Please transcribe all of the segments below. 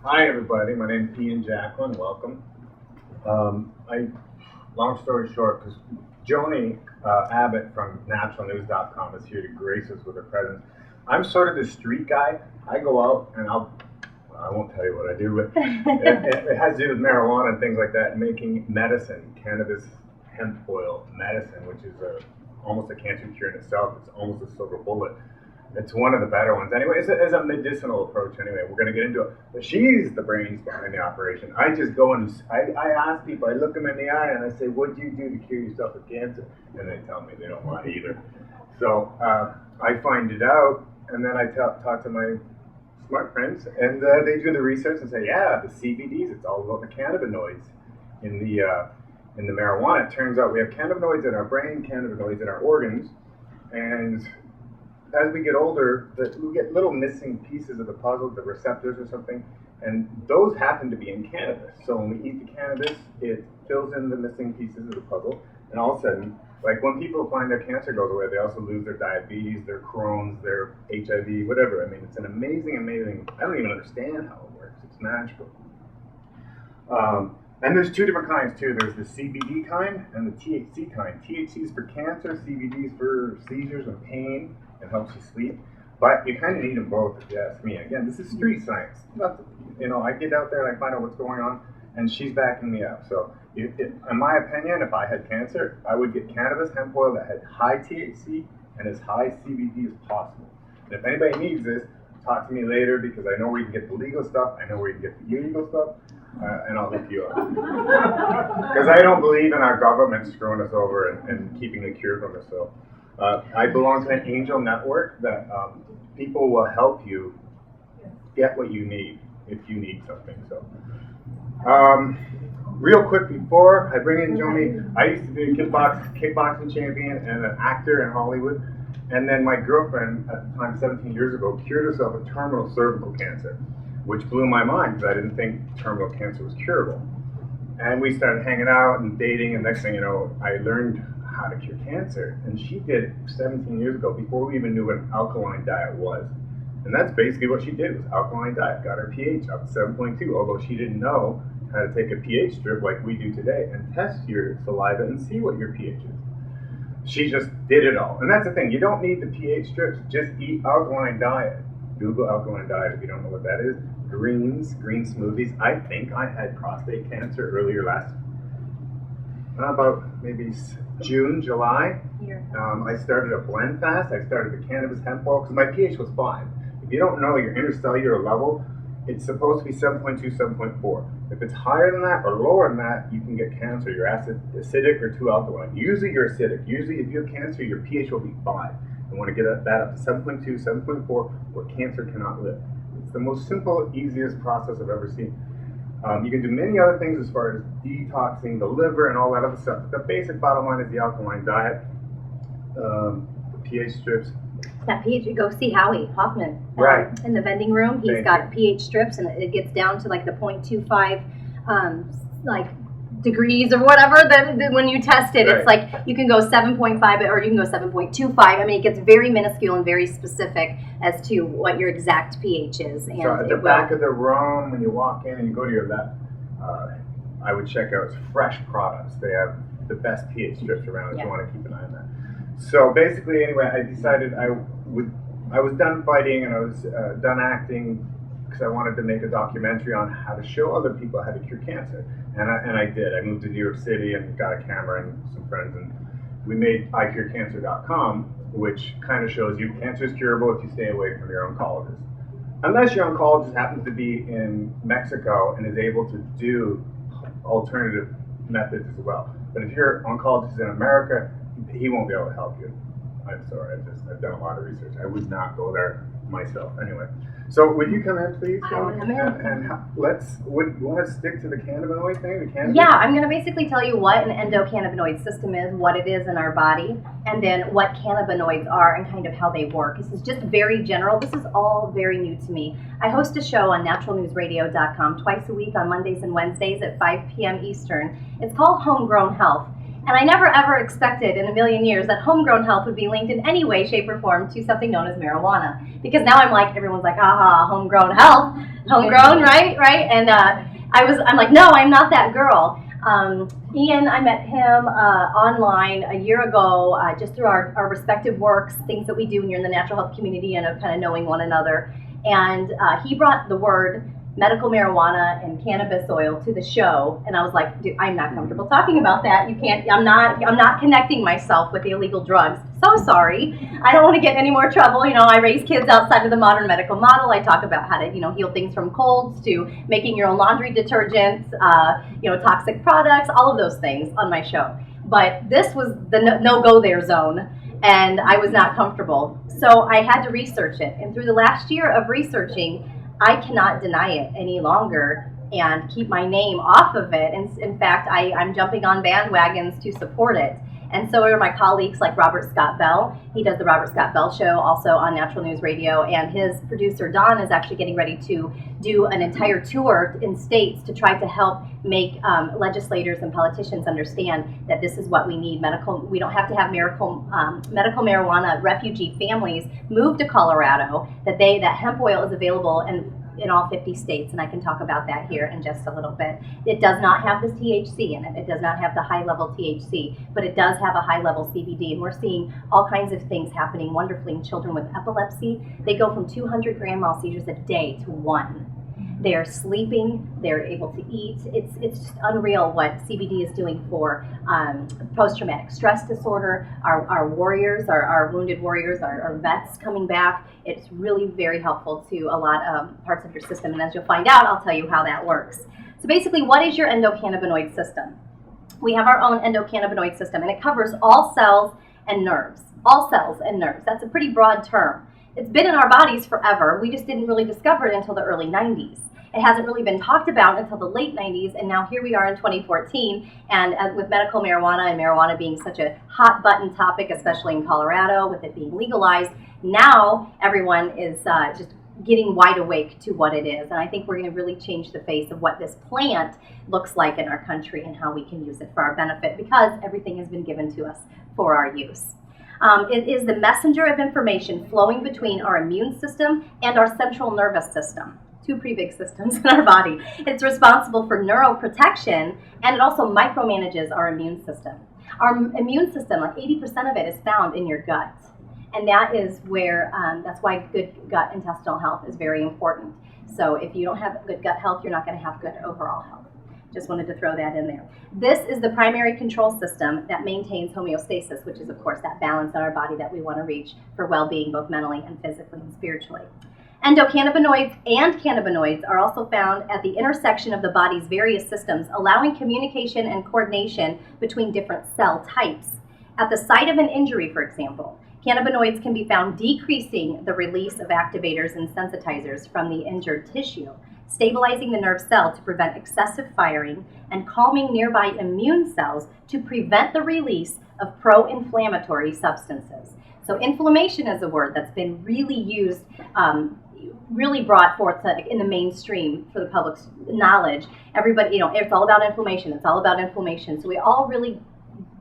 Hi everybody, my name's Ian Jacklin, welcome. Long story short, because Joni Abbott from naturalnews.com is here to grace us with her presence. I'm sort of the street guy. I go out and I won't tell you what I do, but it has to do with marijuana and things like that, making medicine, cannabis hemp oil medicine, which is almost a cancer cure in itself. It's almost a silver bullet. It's one of the better ones. Anyway, it's a medicinal approach anyway. We're going to get into it. But she's the brains behind the operation. I just go and I ask people, I look them in the eye and I say, what do you do to cure yourself of cancer? And they tell me they don't want it either. So I find it out, and then I talk to my smart friends, and they do the research and say, yeah, the CBDs, it's all about the cannabinoids in the marijuana. It turns out we have cannabinoids in our brain, cannabinoids in our organs, and as we get older, we get little missing pieces of the puzzle, the receptors or something, and those happen to be in cannabis. So when we eat the cannabis, it fills in the missing pieces of the puzzle, and all of a sudden, like when people find their cancer goes away, they also lose their diabetes, their Crohn's, their HIV, whatever. I mean, it's an amazing, I don't even understand how it works. It's magical. And there's two different kinds too. There's the CBD kind and the THC kind. THC is for cancer, CBD is for seizures and pain, and helps you sleep. But you kind of need them both, if you ask me. Again, this is street science. I get out there and I find out what's going on, and she's backing me up. So, in my opinion, if I had cancer, I would get cannabis hemp oil that had high THC and as high CBD as possible. And if anybody needs this, talk to me later, because I know where you can get the legal stuff, I know where you can get the illegal stuff, and I'll hook you up. Because I don't believe in our government screwing us over and keeping the cure from us. So I belong to an angel network that people will help you get what you need if you need something. So real quick before I bring in Joni, I used to be a kickboxing champion and an actor in Hollywood. And then my girlfriend at the time, 17 years ago, cured herself of terminal cervical cancer, which blew my mind because I didn't think terminal cancer was curable. And we started hanging out and dating, and next thing you know, I learned how to cure cancer. And she did it 17 years ago, before we even knew what an alkaline diet was. And that's basically what she did, was alkaline diet, got her pH up to 7.2, although she didn't know how to take a pH strip like we do today and test your saliva and see what your pH is. She just did it all. And that's the thing, you don't need the pH strips, just eat alkaline diet. Google alkaline diet if you don't know what that is. Green smoothies. I think I had prostate cancer earlier about maybe June, July. I started a blend fast. I started the cannabis hemp oil because my pH was 5. If you don't know your intercellular level, it's supposed to be 7.2, 7.4. If it's higher than that or lower than that, you can get cancer. You're acidic or too alkaline. Usually you're acidic. Usually if you have cancer, your pH will be 5. You want to get that up to 7.2, 7.4, where cancer cannot live. It's the most simple, easiest process I've ever seen. You can do many other things as far as detoxing the liver and all that other stuff. The basic bottom line is the alkaline diet, the pH strips. That pH, go see Howie Hoffman right in the vending room. He's got pH strips, and it gets down to like the 0.25 degrees or whatever. That when you test it, It's like you can go 7.5 or you can go 7.25. I mean, it gets very minuscule and very specific as to what your exact pH is. And so at the back of the room, when you walk in and you go to your left, I would check out Fresh Products. They have the best pH strips around if you want to keep an eye on that. So basically, anyway, I decided I was done fighting and I was done acting because I wanted to make a documentary on how to show other people how to cure cancer. And I did. I moved to New York City and got a camera and some friends, and we made icurecancer.com, which kind of shows you cancer is curable if you stay away from your oncologist. Unless your oncologist happens to be in Mexico and is able to do alternative methods as well. But if your oncologist is in America, he won't be able to help you. I'm sorry, I've done a lot of research. I would not go there myself. Anyway, so would you come in, please? I will come in. And you want to stick to the cannabinoid thing? The cannabis? Yeah, I'm going to basically tell you what an endocannabinoid system is, what it is in our body, and then what cannabinoids are and kind of how they work. This is just very general. This is all very new to me. I host a show on naturalnewsradio.com twice a week on Mondays and Wednesdays at 5 p.m. Eastern. It's called Homegrown Health. And I never ever expected in a million years that homegrown health would be linked in any way, shape, or form to something known as marijuana. Because now I'm like, everyone's like, aha, homegrown health, homegrown, right? And I'm like, no, I'm not that girl. Ian, I met him online a year ago, just through our respective works, things that we do when you're in the natural health community and of kind of knowing one another. And he brought the word medical marijuana and cannabis oil to the show, and I was like, dude, I'm not comfortable talking about that. You can't. I'm not connecting myself with the illegal drugs. So sorry. I don't want to get in any more trouble. I raise kids outside of the modern medical model. I talk about how to heal things from colds to making your own laundry detergents, toxic products, all of those things on my show. But this was the no-go there zone, and I was not comfortable. So I had to research it, and through the last year of researching, I cannot deny it any longer and keep my name off of it. And in fact, I'm jumping on bandwagons to support it. And so are my colleagues like Robert Scott Bell. He does the Robert Scott Bell Show also on Natural News Radio. And his producer, Don, is actually getting ready to do an entire tour in states to try to help make legislators and politicians understand that this is what we need. We don't have to have medical marijuana refugee families move to Colorado, that hemp oil is available in all 50 states, and I can talk about that here in just a little bit. It does not have the THC in it. It does not have the high-level THC, but it does have a high-level CBD, and we're seeing all kinds of things happening wonderfully in children with epilepsy. They go from 200 grand mal seizures a day to 1. They're sleeping, they're able to eat. It's just unreal what CBD is doing for post-traumatic stress disorder, our warriors, our wounded warriors, our vets coming back. It's really very helpful to a lot of parts of your system, and as you'll find out, I'll tell you how that works. So basically, what is your endocannabinoid system? We have our own endocannabinoid system, and it covers all cells and nerves. All cells and nerves. That's a pretty broad term. It's been in our bodies forever. We just didn't really discover it until the early 90s. It hasn't really been talked about until the late 90s, and now here we are in 2014, and with medical marijuana and marijuana being such a hot button topic, especially in Colorado, with it being legalized, now everyone is just getting wide awake to what it is. And I think we're going to really change the face of what this plant looks like in our country and how we can use it for our benefit, because everything has been given to us for our use. It is the messenger of information flowing between our immune system and our central nervous system. Two pretty big systems in our body. It's responsible for neuroprotection, and it also micromanages our immune system. Our immune system, like 80% of it, is found in your gut. And that is where, that's why good gut intestinal health is very important. So if you don't have good gut health, you're not going to have good overall health. Just wanted to throw that in there. This is the primary control system that maintains homeostasis, which is, of course, that balance in our body that we want to reach for well-being, both mentally and physically and spiritually. Endocannabinoids and cannabinoids are also found at the intersection of the body's various systems, allowing communication and coordination between different cell types. At the site of an injury, for example, cannabinoids can be found decreasing the release of activators and sensitizers from the injured tissue, stabilizing the nerve cell to prevent excessive firing, and calming nearby immune cells to prevent the release of pro-inflammatory substances. So inflammation is a word that's been really used, really brought forth in the mainstream for the public's knowledge. Everybody, it's all about inflammation. It's all about inflammation. So we all really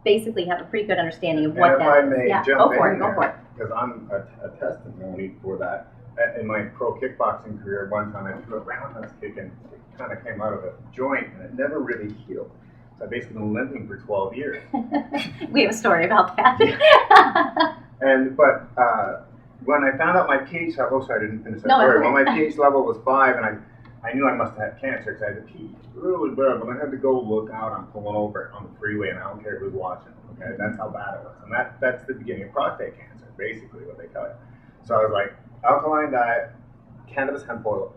basically have a pretty good understanding of what that is. Yeah, go for it. Because I'm a testimony for that. In my pro kickboxing career, one time I threw a roundhouse kick and it kind of came out of a joint, and it never really healed. So I've basically been limping for 12 years. We have a story about that. But when I found out my pH level, I didn't finish that story. When my pH level was 5, and I knew I must have had cancer because I had to pee really bad, but I had to go look out. I'm pulling over on the freeway, and I don't care who's watching. Okay, that's how bad it was, and that's the beginning of prostate cancer, basically what they tell you. So I was like, alkaline diet, cannabis hemp oil,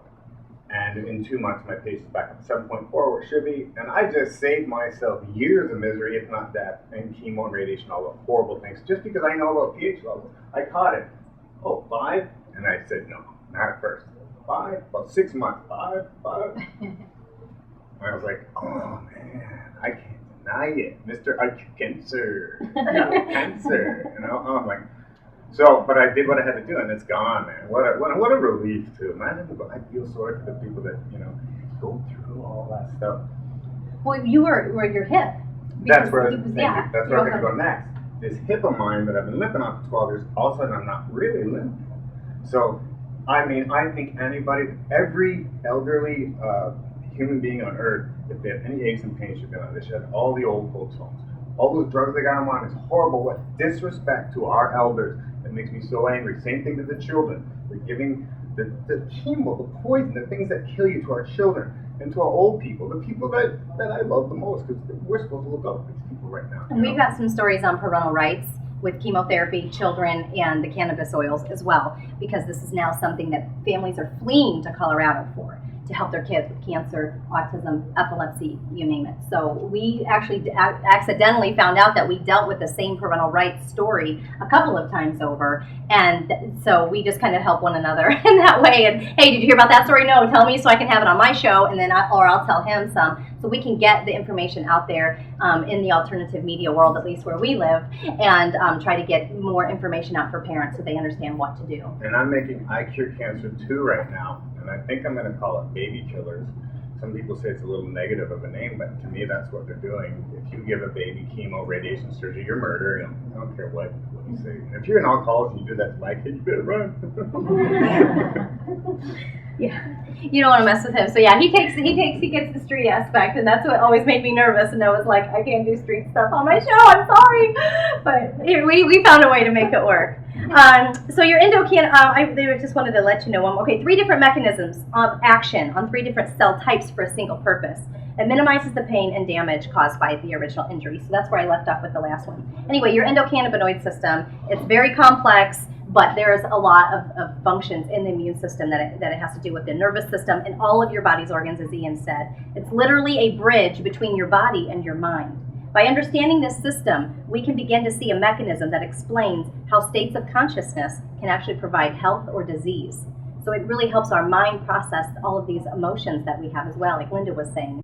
and in 2 months my pH is back up to 7.4 where it should be, and I just saved myself years of misery, if not death, and chemo and radiation, all the horrible things, just because I know about pH levels. I caught it. 5? And I said, no, not at first. 5? About 6 months. 5. And I was like, oh man, I can't deny it. Mr. Cancer. Cancer. I'm like, so, but I did what I had to do, and it's gone, man. What a relief, too. Man, I feel sorry for the people that, go through all that stuff. Well, you were your hip. That's where I'm going yeah, to go next. This hip of mine that I've been limping on for 12 years, all of a sudden I'm not really limping. So, I mean, I think every elderly human being on earth, if they have any aches and pains, should be on. They should have all the old folks' homes. All those drugs they got them on is horrible. What disrespect to our elders that makes me so angry. Same thing to the children. They're giving the chemo, the poison, the things that kill you to our children and to our old people, the people that I love the most, because we're supposed to look up for these people right now. And we've got some stories on parental rights with chemotherapy, children, and the cannabis oils as well, because this is now something that families are fleeing to Colorado for, to help their kids with cancer, autism, epilepsy, you name it. So we actually accidentally found out that we dealt with the same parental rights story a couple of times over, and so we just kind of help one another in that way. And hey, did you hear about that story? No, tell me so I can have it on my show, and then I'll tell him some, so we can get the information out there in the alternative media world, at least where we live, and try to get more information out for parents so they understand what to do. And I'm making I Cure Cancer 2 right now. And I think I'm going to call it Baby Killers. Some people say it's a little negative of a name, but to me, that's what they're doing. If you give a baby chemo, radiation surgery, you're murdering. I don't care what you say. And if you're an alcoholic and you do that to my kid, you better run. Yeah, you don't want to mess with him. So yeah, he gets the street aspect, and that's what always made me nervous. And I was like, I can't do street stuff on my show. I'm sorry, but we found a way to make it work. So your endocannabinoid, they just wanted to let you know, 3 different mechanisms of action on 3 different cell types for a single purpose. It minimizes the pain and damage caused by the original injury. So that's where I left off with the last one. Anyway, your endocannabinoid system, it's very complex, but there's a lot of functions in the immune system that it has to do with the nervous system and all of your body's organs, as Ian said. It's literally a bridge between your body and your mind. By understanding this system, we can begin to see a mechanism that explains how states of consciousness can actually provide health or disease. So it really helps our mind process all of these emotions that we have as well, like Linda was saying.